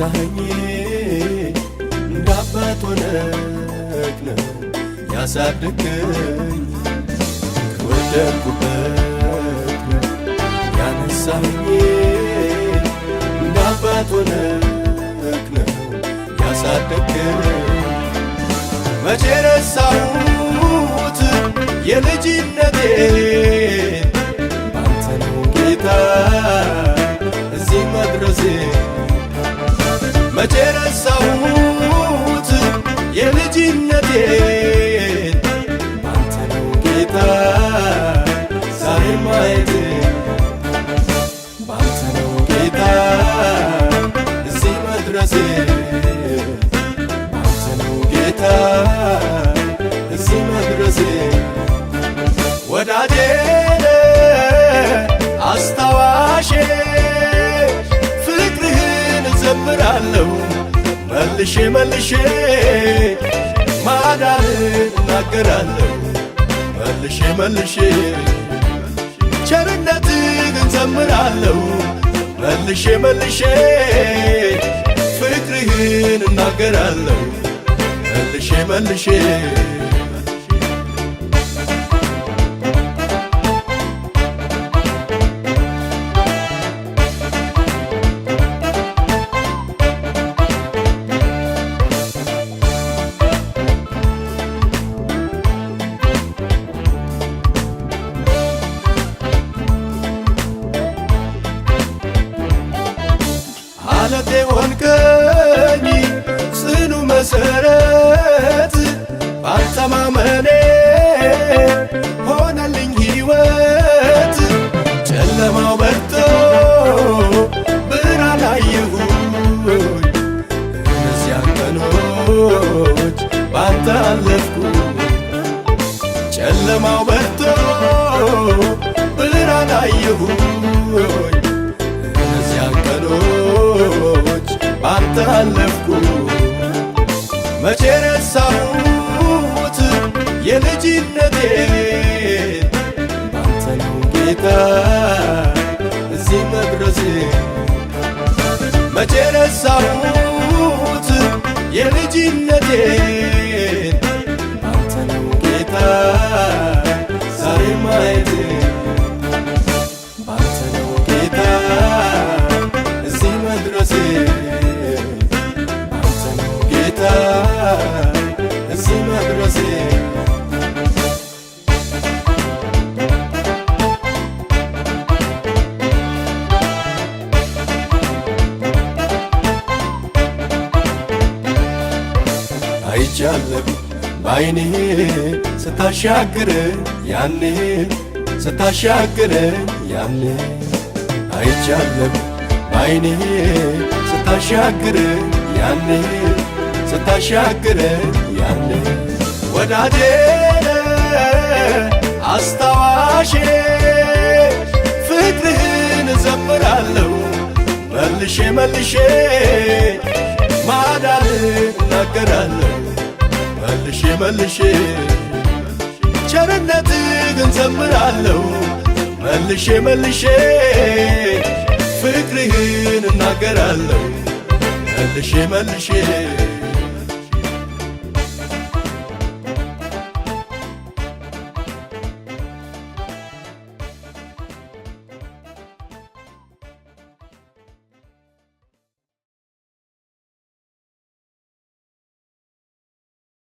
ያነሳኸኝ እንዳባት ሆነህ ነው ያሳደግከኝ ከወደቅኩበት ነው ያነሳኸኝ እንዳባት ሆነህ ነው ያሳደግከኝ መቼ ረሳሁት የልጅነቴን ባንተ ነው ጌታ እዚህ መድረሴ መቼ ረሳሁት የልጅነቴን ባንተ ነው ጌታ ዛሬ ማየቴ ባንተ ነው ጌታ እዚህ መድረሴ ባንተ ነው ጌታ እዚህ መድረሴ ወዳጄ አስታዋሼ ፍቅርህን እዘምራለሁ መልሼ መልሼ ማዳንህን እናገራለሁ መልሼ መልሼ ቸርነትህን እዘምራለሁ መልሼ መልሼ ፍቅርህን እናገራለሁ መልሼ መልሼ አለቴ ሆንከኝ ጽኑ መሰረት ባልተማመኔ ሆነልኝ ሕይወት ጨለማው በርቶ ብርሃን አየሁኝ እነዚያን ቀኖች ባንተ አለፍኩ ጨለማው በርቶ ብርሃን አየሁኝ እነዚያን ቀኖች ባንተ አለፍኩ መቼ ረሳሁት የልጅነቴን ባንተ ነው ጌታ እዚህ መድረሴ መቼ ረሳሁት የልጅነቴን ባንተ ነው ጌታ ዛሬ ማየቴ ባንተ ነው ጌታ እዚህ መድረሴ ባንተ ነው ጌታ እዚህ መድረሴ አይቻለሁ በዓይኔ ስታሻግር ያኔ ስታሻግር ያኔ አይቻለሁ በዓይኔ ስታሻግር ያኔ ስታሻግር ያኔ ወዳጄ አስታዋሼ ፍቅርህን እዘምራለሁ መልሼ መልሼ ማዳንህን እናገራለሁ መልሼ መልሼ ቸርነትህን እዘምራለሁ መልሼ መልሼ ፍቅርህን እናገራለሁ መልሼ መልሼ